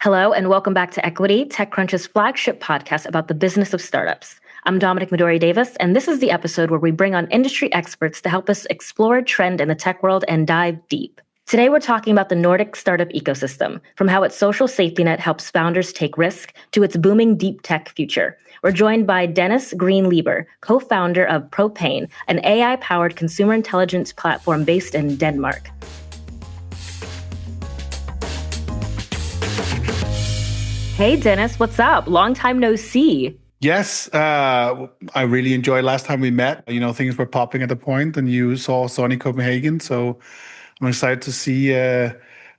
Hello, and welcome back to Equity, TechCrunch's flagship podcast about the business of startups. I'm Dominic-Madori Davis, and this is the episode where we bring on industry experts to help us explore a trend in the tech world and dive deep. Today, we're talking about the Nordic startup ecosystem, from how its social safety net helps founders take risk to its booming deep tech future. We're joined by Dennis Green-Lieber, co-founder of Propane, an AI-powered consumer intelligence platform based in Denmark. Hey, Dennis, what's up? Long time no see. Yes, I really enjoyed last time we met. Things were popping at the point and you saw sunny Copenhagen. So I'm excited to see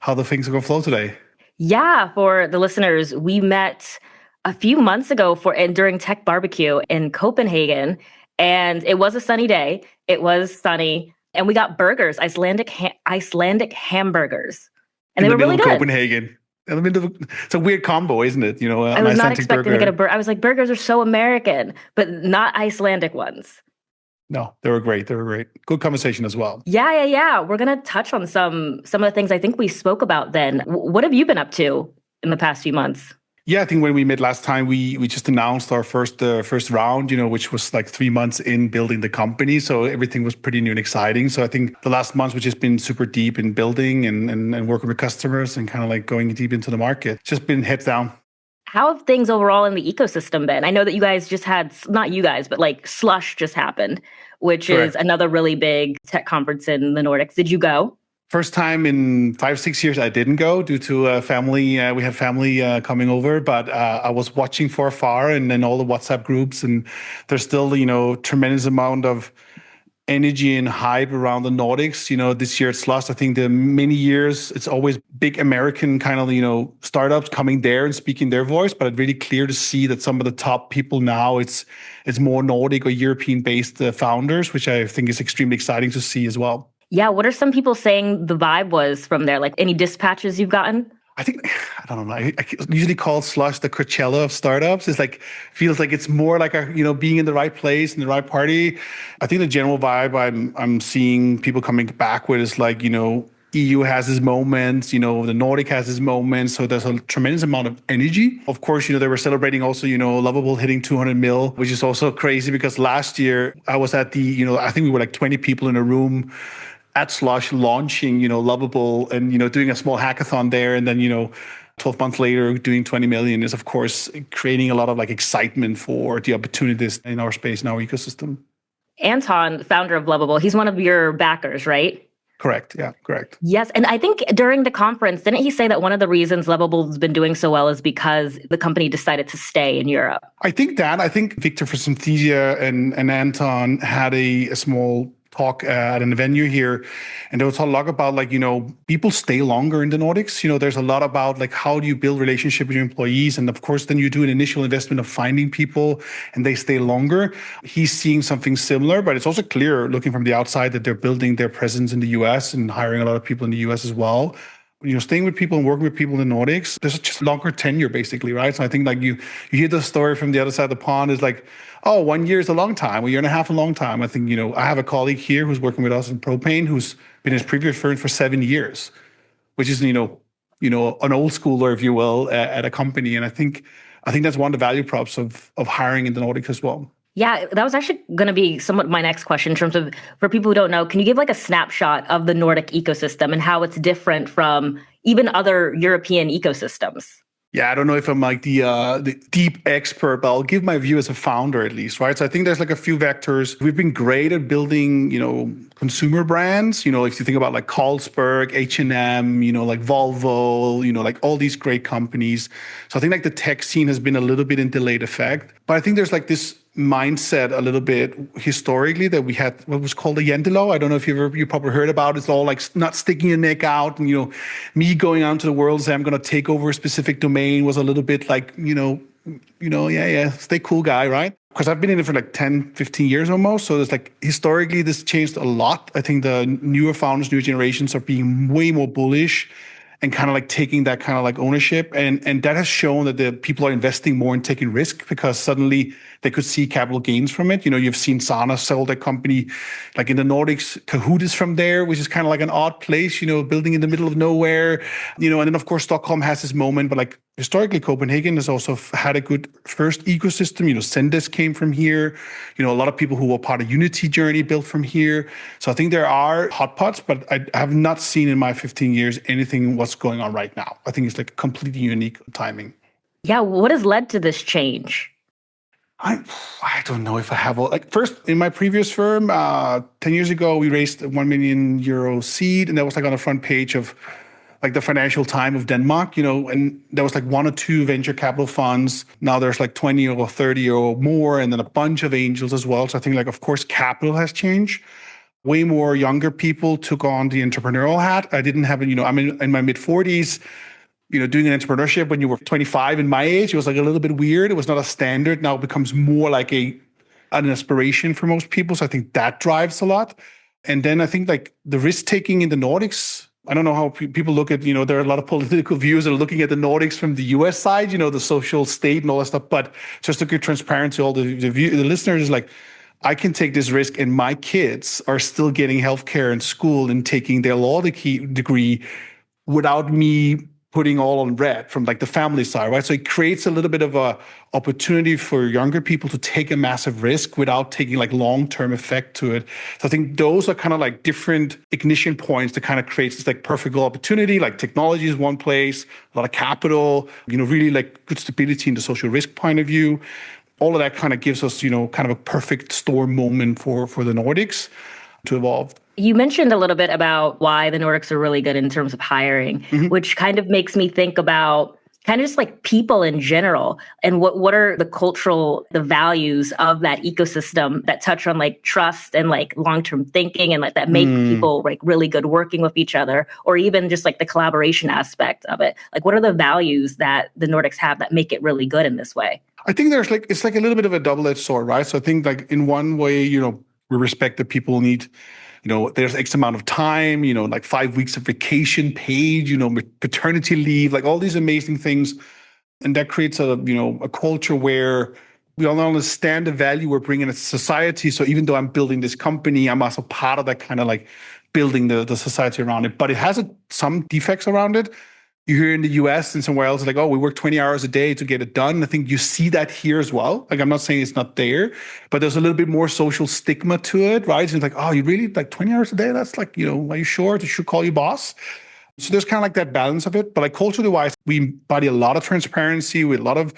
how the things are going to flow today. Yeah, for the listeners, we met a few months ago during Tech Barbecue in Copenhagen, and it was a sunny day. It was sunny, and we got burgers, Icelandic hamburgers, and they were really good. Copenhagen. It's a weird combo, isn't it? I was not expecting to get a burger. I was like, burgers are so American, but not Icelandic ones. No, they were great. Good conversation as well. Yeah. We're going to touch on some of the things I think we spoke about then. What have you been up to in the past few months? Yeah, I think when we met last time, we just announced our first round, which was like 3 months in building the company. So everything was pretty new and exciting. So I think the last months we've just been super deep in building and working with customers and kind of like going deep into the market. It's just been heads down. How have things overall in the ecosystem been? I know that you guys just had, not you guys, but like Slush just happened, which Correct. is another really big tech conference in the Nordics. Did you go? First time in 5-6 years I didn't go due to family. We have family coming over, but I was watching from afar and then all the WhatsApp groups, and there's still tremendous amount of energy and hype around the Nordics. This year at Slush, I think the many years it's always big American kind of startups coming there and speaking their voice, but it's really clear to see that some of the top people now it's more Nordic or European based founders, which I think is extremely exciting to see as well. Yeah, what are some people saying the vibe was from there? Like any dispatches you've gotten? I don't know. I usually call Slush the Coachella of startups. It's like, feels like it's more like being in the right place, in the right party. I think the general vibe I'm seeing people coming back with is like, EU has its moments, the Nordic has its moments. So there's a tremendous amount of energy. Of course, they were celebrating also, Lovable hitting 200 mil, which is also crazy because last year I was at I think we were like 20 people in a room at Slush launching, Lovable and, doing a small hackathon there. And then, 12 months later, doing 20 million is, of course, creating a lot of like excitement for the opportunities in our space, in our ecosystem. Anton, founder of Lovable, he's one of your backers, right? Correct. Yeah, correct. Yes. And I think during the conference, didn't he say that one of the reasons Lovable's been doing so well is because the company decided to stay in Europe? I think Victor for Synthesia and Anton had a small talk at an venue here, and there was a lot about people stay longer in the Nordics. There's a lot about like how do you build relationship with your employees, and of course then you do an initial investment of finding people and they stay longer. He's seeing something similar, but it's also clear looking from the outside that they're building their presence in the US and hiring a lot of people in the US as well. Staying with people and working with people in the Nordics, there's just longer tenure basically, right? So I think like you hear the story from the other side of the pond is like, oh, 1 year is a long time, 1.5 years a long time. I think, I have a colleague here who's working with us in Propane who's been in his previous firm for 7 years, which is, an old schooler, if you will, at a company. And I think that's one of the value props of hiring in the Nordics as well. Yeah, that was actually going to be somewhat my next question in terms of, for people who don't know, can you give like a snapshot of the Nordic ecosystem and how it's different from even other European ecosystems? Yeah, I don't know if I'm like the deep expert, but I'll give my view as a founder at least, right? So I think there's like a few vectors. We've been great at building, consumer brands. If you think about like Carlsberg, H&M, like Volvo, like all these great companies. So I think like the tech scene has been a little bit in delayed effect. But I think there's like this mindset a little bit historically that we had what was called the Jantelov. I don't know if you probably heard about it. It's all like not sticking your neck out and, me going out into the world and saying I'm going to take over a specific domain was a little bit like, stay cool guy, right? Because I've been in it for like 10, 15 years almost. So there's like historically this changed a lot. I think the newer founders, newer generations are being way more bullish and kind of like taking that kind of like ownership. And that has shown that the people are investing more in taking risk because suddenly they could see capital gains from it. You've seen Sana sell their company like in the Nordics. Kahoot is from there, which is kind of like an odd place, building in the middle of nowhere. And then of course Stockholm has this moment, but like historically, Copenhagen has also had a good first ecosystem. Zendesk came from here. A lot of people who were part of Unity journey built from here. So I think there are hotpots, but I have not seen in my 15 years anything what's going on right now. I think it's like completely unique timing. Yeah, what has led to this change? I don't know if I have first in my previous firm 10 years ago we raised a €1 million seed, and that was like on the front page of like the Financial Times of Denmark, and there was like one or two venture capital funds. Now there's like 20 or 30 or more, and then a bunch of angels as well. So I think of course capital has changed. Way more younger people took on the entrepreneurial hat. I didn't have I'm in my mid 40s. Doing an entrepreneurship when you were 25 in my age, it was like a little bit weird. It was not a standard. Now it becomes more like an aspiration for most people. So I think that drives a lot. And then I think like the risk taking in the Nordics, I don't know how people look at, there are a lot of political views that are looking at the Nordics from the US side, the social state and all that stuff. But just to give transparency to all the listeners is like, I can take this risk and my kids are still getting healthcare in school and taking their law degree without me putting all on red from like the family side, right? So it creates a little bit of a opportunity for younger people to take a massive risk without taking like long-term effect to it. So I think those are kind of like different ignition points that kind of creates this like perfect opportunity. Like technology is one place, a lot of capital, really like good stability in the social risk point of view. All of that kind of gives us, kind of a perfect storm moment for the Nordics to evolve. You mentioned a little bit about why the Nordics are really good in terms of hiring, which kind of makes me think about kind of just like people in general and what are the values of that ecosystem that touch on like trust and like long-term thinking and like that make people like really good working with each other, or even just like the collaboration aspect of it. Like what are the values that the Nordics have that make it really good in this way? I think it's like a little bit of a double-edged sword, right? So I think like in one way, we respect that people need, there's X amount of time, like 5 weeks of vacation paid, paternity leave, like all these amazing things. And that creates a culture where we all understand the value we're bringing to society. So even though I'm building this company, I'm also part of that kind of like building the society around it. But it has some defects around it. You hear in the US and somewhere else, like, oh, we work 20 hours a day to get it done. I think you see that here as well. Like, I'm not saying it's not there, but there's a little bit more social stigma to it, right? It's like, oh, you really like 20 hours a day? That's like, are you sure? You should call you boss. So there's kind of like that balance of it. But like culturally wise, we embody a lot of transparency with a lot of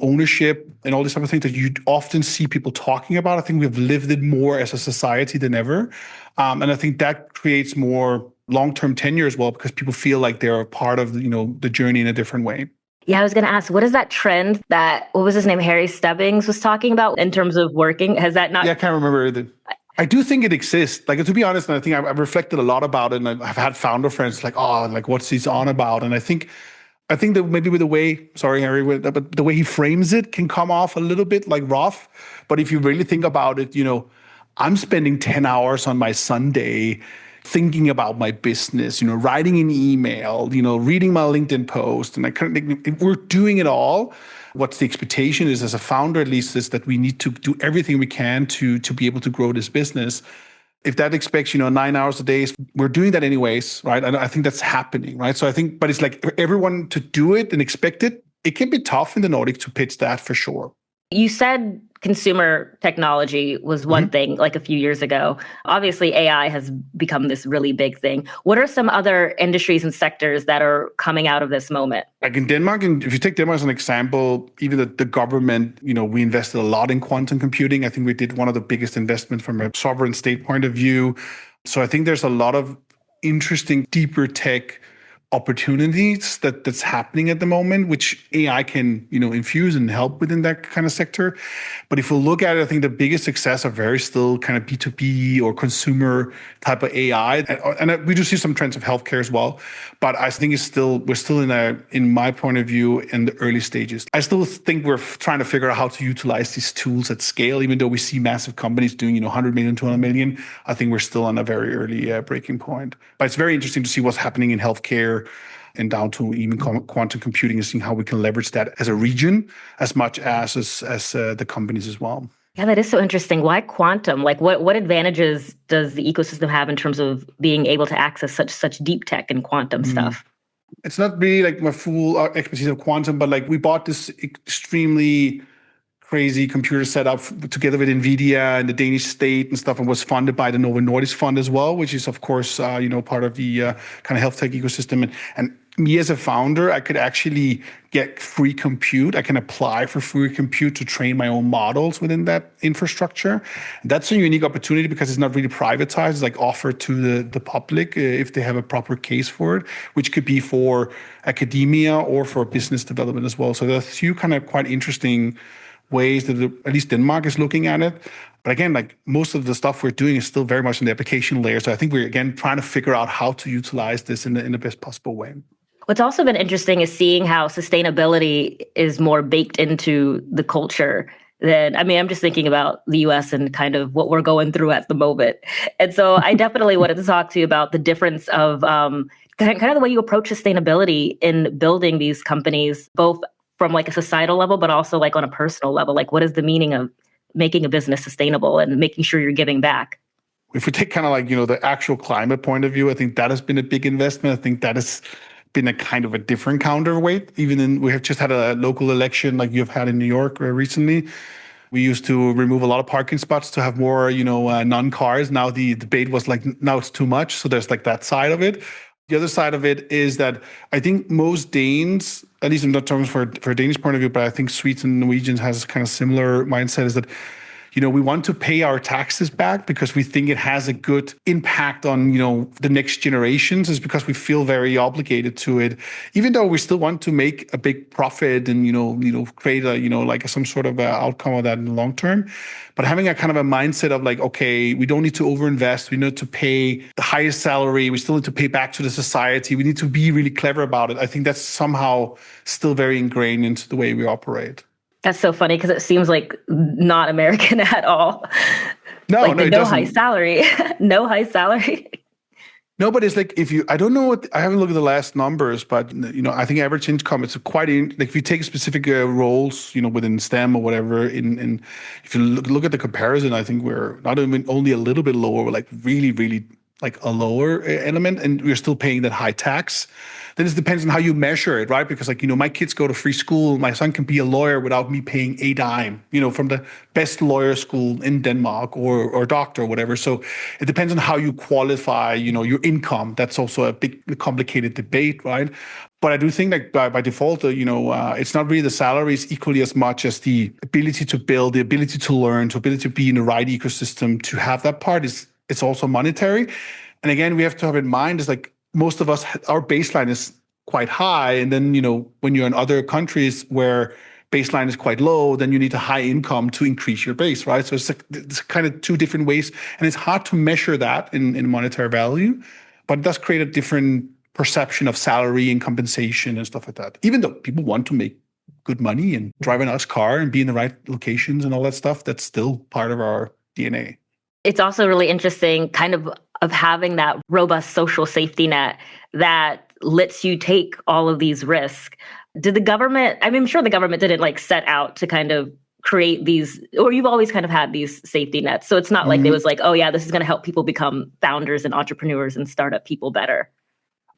ownership and all these type of things that you often see people talking about. I think we've lived it more as a society than ever. And I think that creates more long-term tenure as well, because people feel like they're a part of, the journey in a different way. Yeah, I was going to ask, what is that trend that, what was his name, Harry Stebbings was talking about in terms of working? Has that not? Yeah, I can't remember. I do think it exists. Like, to be honest, and I think I've reflected a lot about it, and I've had founder friends like, oh, like what's he's on about? And I think that maybe with the way, sorry, Harry, but the way he frames it can come off a little bit like rough. But if you really think about it, I'm spending 10 hours on my Sunday thinking about my business, writing an email, reading my LinkedIn post, and we're doing it all. What's the expectation is, as a founder at least, is that we need to do everything we can to be able to grow this business. If that expects, 9 hours a day, we're doing that anyways, right? And I think that's happening, right? So I think, but it's like everyone to do it and expect it. It can be tough in the Nordic to pitch that for sure. You said consumer technology was one thing like a few years ago. Obviously, AI has become this really big thing. What are some other industries and sectors that are coming out of this moment? Like in Denmark, and if you take Denmark as an example, even the government, we invested a lot in quantum computing. I think we did one of the biggest investments from a sovereign state point of view. So I think there's a lot of interesting, deeper tech opportunities that's happening at the moment, which AI can, infuse and help within that kind of sector. But if we look at it, I think the biggest success are very still kind of B2B or consumer type of AI. And we do see some trends of healthcare as well. But I think we're still in my point of view, in the early stages. I still think we're trying to figure out how to utilize these tools at scale, even though we see massive companies doing, 100 million, 200 million. I think we're still on a very early breaking point. But it's very interesting to see what's happening in healthcare and down to even quantum computing, and seeing how we can leverage that as a region as much as the companies as well. Yeah, that is so interesting. Why quantum? Like, what advantages does the ecosystem have in terms of being able to access such deep tech and quantum stuff? It's not really like my full expertise of quantum, but like we bought this extremely crazy computer setup together with NVIDIA and the Danish state and stuff, and was funded by the Novo Nordisk fund as well, which is of course part of the kind of health tech ecosystem. And me as a founder, I could actually get free compute. I can apply for free compute to train my own models within that infrastructure. And that's a unique opportunity because it's not really privatized. It's like offered to the public if they have a proper case for it, which could be for academia or for business development as well. So there are a few kind of quite interesting ways that at least Denmark is looking at it. But again, like most of the stuff we're doing is still very much in the application layer. So I think we're, again, trying to figure out how to utilize this in the best possible way. What's also been interesting is seeing how sustainability is more baked into the culture than, I mean, I'm just thinking about the US and kind of what we're going through at the moment. And so I definitely wanted to talk to you about the difference of kind of the way you approach sustainability in building these companies, both from like a societal level, but also like on a personal level. Like, what is the meaning of making a business sustainable and making sure you're giving back? If we take kind of like, the actual climate point of view, I think that has been a big investment. I think that has been a kind of a different counterweight. We have just had a local election like you've had in New York recently. We used to remove a lot of parking spots to have more, non-cars. Now the debate was like, now it's too much. So there's like that side of it. The other side of it is that I think most Danes, at least I'm not talking for a Danish point of view, but I think Swedes and Norwegians has kind of similar mindset, is that we want to pay our taxes back because we think it has a good impact on, the next generations, is because we feel very obligated to it, even though we still want to make a big profit and, create a, like some sort of outcome of that in the long term. But having a kind of a mindset of like, okay, we don't need to overinvest. We need to pay the highest salary. We still need to pay back to the society. We need to be really clever about it. I think that's somehow still very ingrained into the way we operate. That's so funny because it seems like not American at all. No, like it no doesn't. High salary, no high salary. No, but it's like I don't know I haven't looked at the last numbers, but I think average income, it's like if you take specific roles, within STEM or whatever, and if you look at the comparison, I think we're not even only a little bit lower, we're like really, really like a lower element, and we're still paying that high tax. Then it depends on how you measure it, right? Because my kids go to free school. My son can be a lawyer without me paying a dime, from the best lawyer school in Denmark or doctor or whatever. So it depends on how you qualify, your income. That's also a big, complicated debate, right? But I do think that by default, it's not really the salaries equally as much as the ability to build, the ability to learn, the ability to be in the right ecosystem. To have that part it's also monetary. And again, we have to have in mind is like, most of us, our baseline is quite high. And then, when you're in other countries where baseline is quite low, then you need a high income to increase your base, right? So it's kind of two different ways. And it's hard to measure that in monetary value, but it does create a different perception of salary and compensation and stuff like that. Even though people want to make good money and drive a nice car and be in the right locations and all that stuff, that's still part of our DNA. It's also really interesting kind of having that robust social safety net that lets you take all of these risks. Did the government, I mean, I'm sure the government didn't like set out to kind of create these, or you've always kind of had these safety nets. So it's not like it was like, oh yeah, this is going to help people become founders and entrepreneurs and startup people better.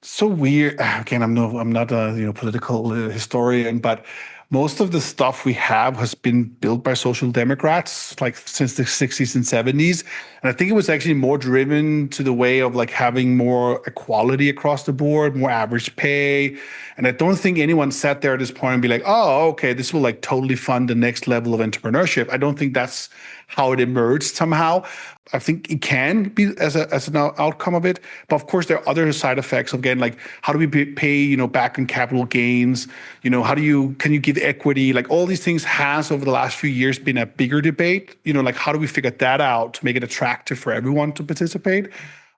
So weird. Again, I'm not a political historian, but most of the stuff we have has been built by social democrats, like since the 60s and 70s. And I think it was actually more driven to the way of like having more equality across the board, more average pay. And I don't think anyone sat there at this point and be like, oh, okay, this will like totally fund the next level of entrepreneurship. I don't think that's how it emerged somehow. I think it can be as an outcome of it. But of course, there are other side effects. Again, like how do we pay, back in capital gains? Can you give equity? Like all these things has over the last few years been a bigger debate. Like how do we figure that out to make it attractive for everyone to participate?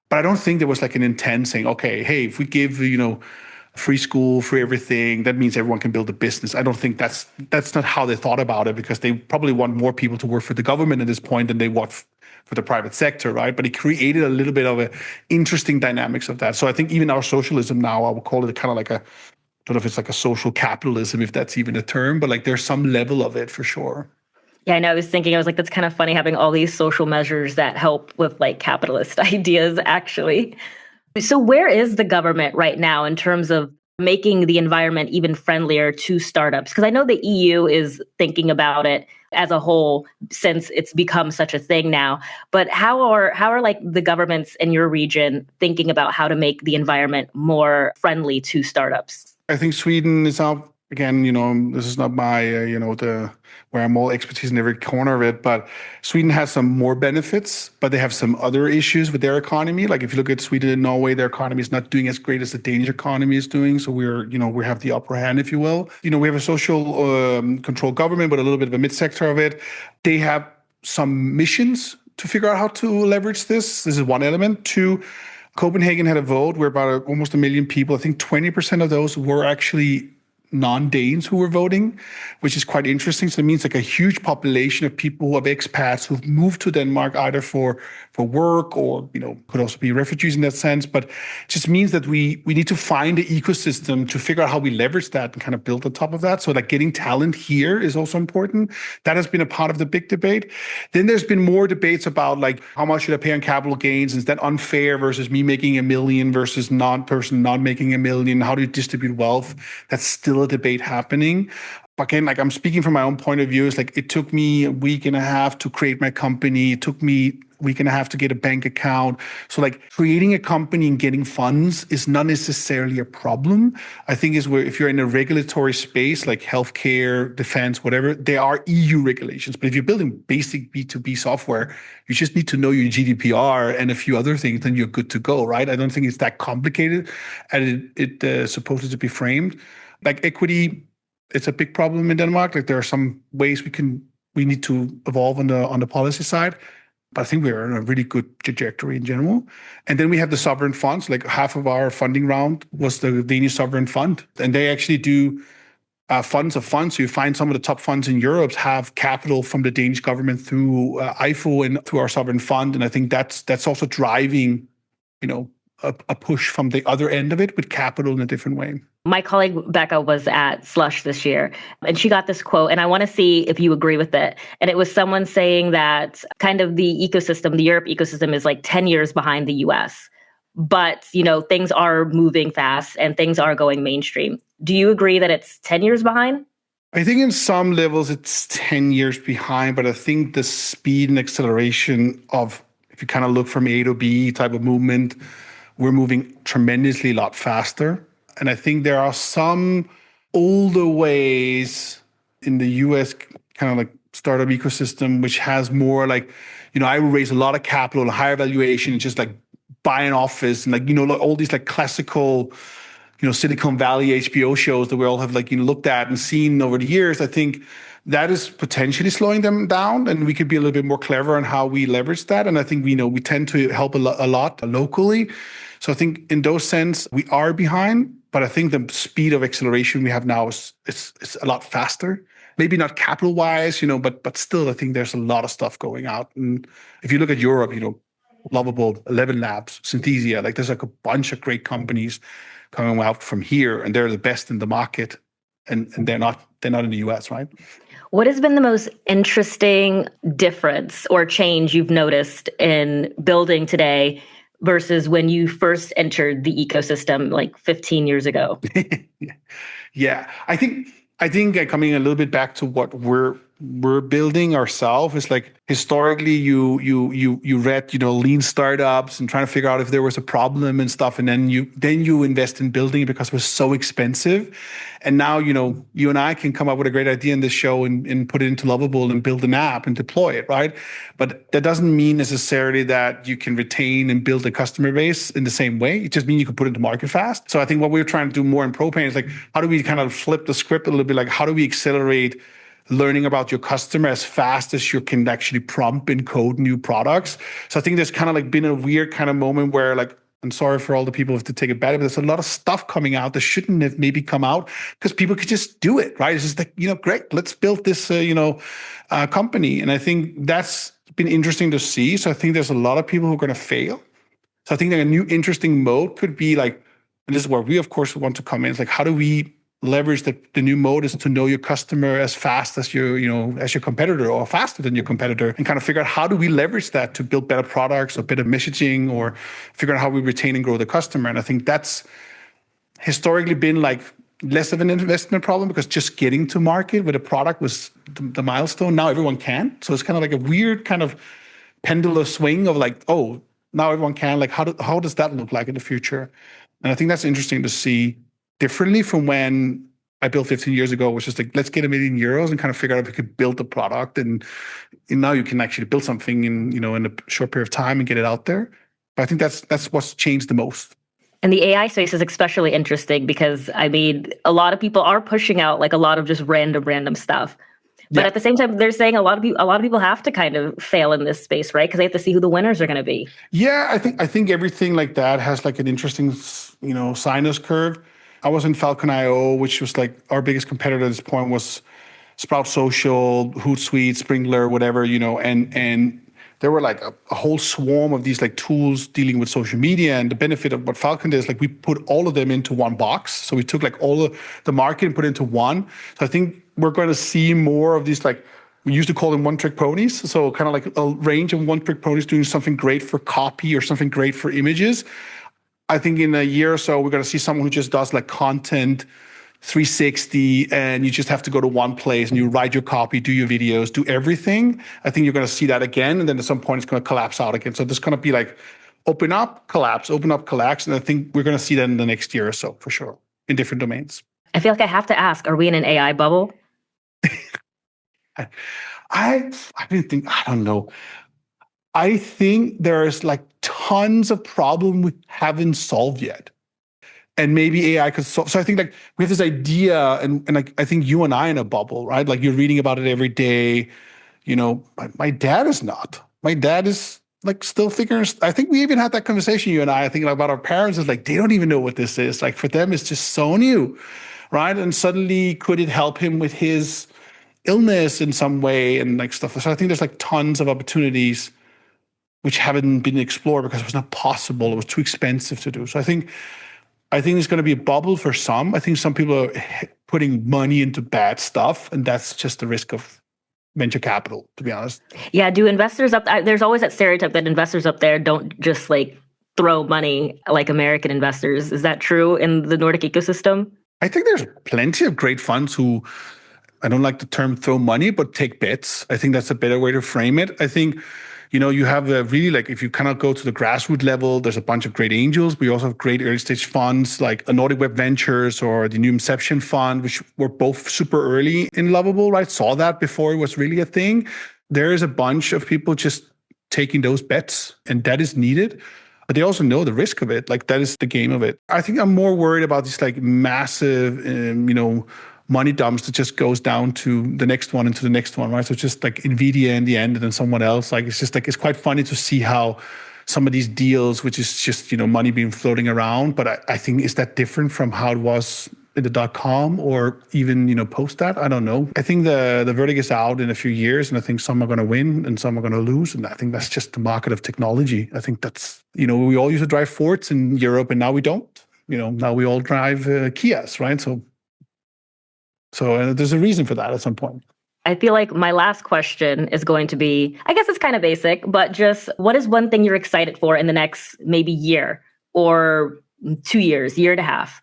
But I don't think there was like an intent saying, okay, hey, if we give, free school, free everything, that means everyone can build a business. I don't think that's not how they thought about it, because they probably want more people to work for the government at this point than they want for the private sector, right? But it created a little bit of a interesting dynamics of that. So I think even our socialism now, I would call it kind of like I don't know if it's like a social capitalism, if that's even a term, but like there's some level of it for sure. Yeah, I know. I was like, that's kind of funny having all these social measures that help with like capitalist ideas, actually. So where is the government right now in terms of making the environment even friendlier to startups? Because I know the EU is thinking about it as a whole since it's become such a thing now. But how are like the governments in your region thinking about how to make the environment more friendly to startups? I think Sweden is out again. This is not my the where I'm all expertise in every corner of it, but Sweden has some more benefits, but they have some other issues with their economy. Like if you look at Sweden and Norway, their economy is not doing as great as the Danish economy is doing. So we have the upper hand, if you will. We have a social control government, but a little bit of a mid-sector of it. They have some missions to figure out how to leverage this. This is one element. Two, Copenhagen had a vote where about almost 1 million people, I think 20% of those were actually non-Danes who were voting, which is quite interesting. So it means like a huge population of people, of expats who've moved to Denmark either for work or, could also be refugees in that sense. But it just means that we need to find the ecosystem to figure out how we leverage that and kind of build on top of that. So like getting talent here is also important. That has been a part of the big debate. Then there's been more debates about like, how much should I pay on capital gains? Is that unfair versus me making 1 million versus non-person not making 1 million? How do you distribute wealth? That's still a debate happening. But again, like I'm speaking from my own point of view, it's like it took me a week and a half to create my company. It took me a week and a half to get a bank account. So like creating a company and getting funds is not necessarily a problem. I think is where if you're in a regulatory space like healthcare, defense, whatever, there are EU regulations. But if you're building basic B2B software, you just need to know your GDPR and a few other things, then you're good to go, right? I don't think it's that complicated as it's supposed to be framed. Like equity, it's a big problem in Denmark. Like there are some ways we need to evolve on the policy side, but I think we're in a really good trajectory in general. And then we have the sovereign funds. Like half of our funding round was the Danish sovereign fund, and they actually do funds of funds. So you find some of the top funds in Europe have capital from the Danish government through IFO and through our sovereign fund, and I think that's also driving, a push from the other end of it with capital in a different way. My colleague Becca was at Slush this year, and she got this quote, and I want to see if you agree with it. And it was someone saying that kind of the ecosystem, the Europe ecosystem is like 10 years behind the US. But, things are moving fast and things are going mainstream. Do you agree that it's 10 years behind? I think in some levels it's 10 years behind, but I think the speed and acceleration of, if you kind of look from A to B type of movement, we're moving tremendously a lot faster. And I think there are some older ways in the US kind of like startup ecosystem, which has more like, I would raise a lot of capital and higher valuation and just like buy an office and like, like all these like classical, Silicon Valley HBO shows that we all have like, looked at and seen over the years. I think that is potentially slowing them down, and we could be a little bit more clever on how we leverage that. And I think we tend to help a lot locally. So I think in those sense, we are behind, but I think the speed of acceleration we have now is a lot faster. Maybe not capital-wise, but still, I think there's a lot of stuff going out. And if you look at Europe, Lovable, 11 Labs, Synthesia, like there's like a bunch of great companies coming out from here, and they're the best in the market, and they're not in the US, right? What has been the most interesting difference or change you've noticed in building today versus when you first entered the ecosystem like 15 years ago? Yeah, I think coming a little bit back to what we're building ourselves is like historically you read lean startups and trying to figure out if there was a problem and stuff, and then you invest in building it because it was so expensive. And now you and I can come up with a great idea in this show and put it into Lovable and build an app and deploy it, right? But that doesn't mean necessarily that you can retain and build a customer base in the same way. It just means you can put it to market fast. So I think what we're trying to do more in Propane is like, how do we kind of flip the script a little bit? Like, how do we accelerate learning about your customer as fast as you can actually prompt and code new products? So I think there's kind of like been a weird kind of moment where like, I'm sorry for all the people who have to take it back, but there's a lot of stuff coming out that shouldn't have maybe come out because people could just do it, right? It's just like, great, let's build this, company. And I think that's been interesting to see. So I think there's a lot of people who are going to fail. So I think that a new interesting mode could be like, and this is where we, of course, want to come in. It's like, how do we leverage the new mode is to know your customer as fast as as your competitor or faster than your competitor, and kind of figure out how do we leverage that to build better products or better messaging or figure out how we retain and grow the customer. And I think that's historically been like less of an investment problem because just getting to market with a product was the milestone. Now everyone can. So it's kind of like a weird kind of pendulum swing of like, oh, now everyone can. Like, how does that look like in the future? And I think that's interesting to see differently from when I built 15 years ago, which is like, let's get €1 million and kind of figure out if we could build the product. And now you can actually build something in a short period of time and get it out there. But I think that's what's changed the most. And the AI space is especially interesting because, I mean, a lot of people are pushing out like a lot of just random stuff. But at the same time, they're saying a lot of people have to kind of fail in this space, right? Because they have to see who the winners are going to be. Yeah, I think everything like that has like an interesting, sinus curve. I was in Falcon.io, which was like our biggest competitor at this point was Sprout Social, Hootsuite, Sprinkler, whatever, and there were like a whole swarm of these like tools dealing with social media. And the benefit of what Falcon did is like we put all of them into one box. So we took like all of the market and put it into one. So I think we're going to see more of these, like we used to call them one-trick ponies. So kind of like a range of one-trick ponies doing something great for copy or something great for images. I think in a year or so, we're going to see someone who just does like content 360 and you just have to go to one place and you write your copy, do your videos, do everything. I think you're going to see that again. And then at some point it's going to collapse out again. So there's going to be like open up, collapse, open up, collapse. And I think we're going to see that in the next year or so for sure in different domains. I feel like I have to ask, are we in an AI bubble? I don't know. I think there's like tons of problems we haven't solved yet. And maybe AI could solve. So I think like we have this idea, and like I think you and I in a bubble, right? Like you're reading about it every day. My dad is not. My dad is like still figuring. I think we even had that conversation, you and I think about our parents. Is like they don't even know what this is. Like for them, it's just so new, right? And suddenly, could it help him with his illness in some way and like stuff? So I think there's like tons of opportunities which haven't been explored because it was not possible. It was too expensive to do. So I think there's going to be a bubble for some. I think some people are putting money into bad stuff, and that's just the risk of venture capital, to be honest. Yeah, do investors there's always that stereotype that investors up there don't just like throw money like American investors. Is that true in the Nordic ecosystem? I think there's plenty of great funds who, I don't like the term throw money, but take bets. I think that's a better way to frame it. I think you have really like, if you kind of go to the grassroots level, there's a bunch of great angels. We also have great early stage funds like a Nordic Web Ventures or the New Inception Fund, which were both super early in Lovable, right? Saw that before it was really a thing. There is a bunch of people just taking those bets, and that is needed. But they also know the risk of it. Like that is the game of it. I think I'm more worried about these like massive, money dumps that just goes down to the next one and to the next one, right? So it's just like NVIDIA in the end and then someone else. Like, it's just like, it's quite funny to see how some of these deals, which is just, money being floating around. But I think, is that different from how it was in the .com or even, post that? I don't know. I think the verdict is out in a few years, and I think some are going to win and some are going to lose. And I think that's just the market of technology. I think that's, we all used to drive Fords in Europe and now we don't. Now we all drive Kias, right? So there's a reason for that at some point. I feel like my last question is going to be, I guess it's kind of basic, but just what is one thing you're excited for in the next maybe year or 2 years, year and a half?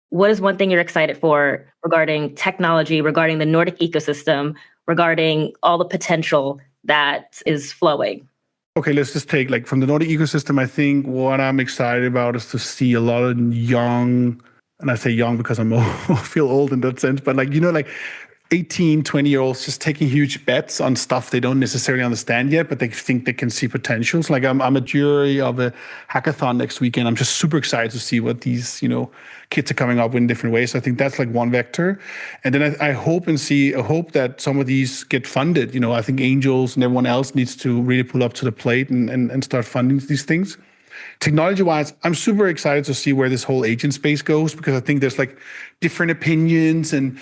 What is one thing you're excited for regarding technology, regarding the Nordic ecosystem, regarding all the potential that is flowing? Okay, let's just take like from the Nordic ecosystem. I think what I'm excited about is to see a lot of young, and I say young because I feel old in that sense, but like 18, 20-year-olds just taking huge bets on stuff they don't necessarily understand yet, but they think they can see potentials. Like I'm a jury of a hackathon next weekend. I'm just super excited to see what these, kids are coming up with in different ways. So I think that's like one vector. And then I hope that some of these get funded. I think angels and everyone else needs to really pull up to the plate and start funding these things. Technology-wise, I'm super excited to see where this whole agent space goes, because I think there's like different opinions and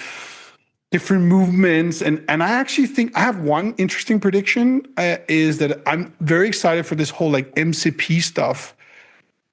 different movements. And I actually think I have one interesting prediction is that I'm very excited for this whole like MCP stuff.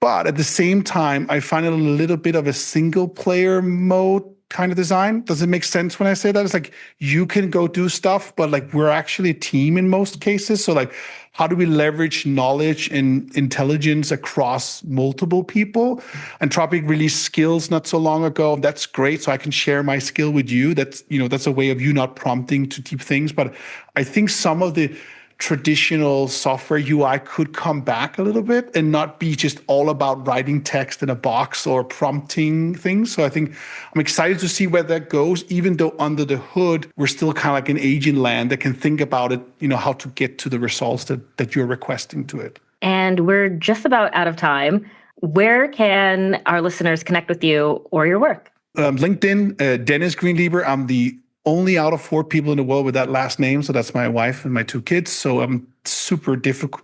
But at the same time, I find it a little bit of a single player mode kind of design. Does it make sense when I say that? It's like you can go do stuff, but like we're actually a team in most cases. So like, how do we leverage knowledge and intelligence across multiple people? Anthropic released skills not so long ago. That's great. So I can share my skill with you. That's a way of you not prompting to deep things. But I think some of the traditional software UI could come back a little bit and not be just all about writing text in a box or prompting things. So I think I'm excited to see where that goes, even though under the hood, we're still kind of like an agent land that can think about it, how to get to the results that you're requesting to it. And we're just about out of time. Where can our listeners connect with you or your work? LinkedIn, Dennis Green-Lieber. I'm the only out of 4 people in the world with that last name. So that's my wife and my 2 kids. So I'm super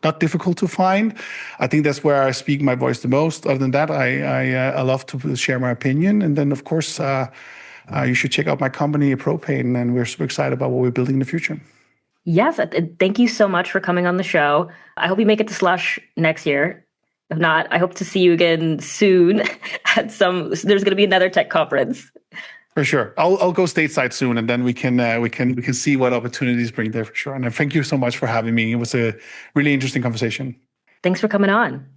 not difficult to find. I think that's where I speak my voice the most. Other than that, I love to share my opinion. And then, of course, you should check out my company, Propane. And we're super excited about what we're building in the future. Yes. Thank you so much for coming on the show. I hope you make it to Slush next year. If not, I hope to see you again soon there's going to be another tech conference. For sure. I'll go stateside soon, and then we can see what opportunities bring there for sure. And thank you so much for having me. It was a really interesting conversation. Thanks for coming on.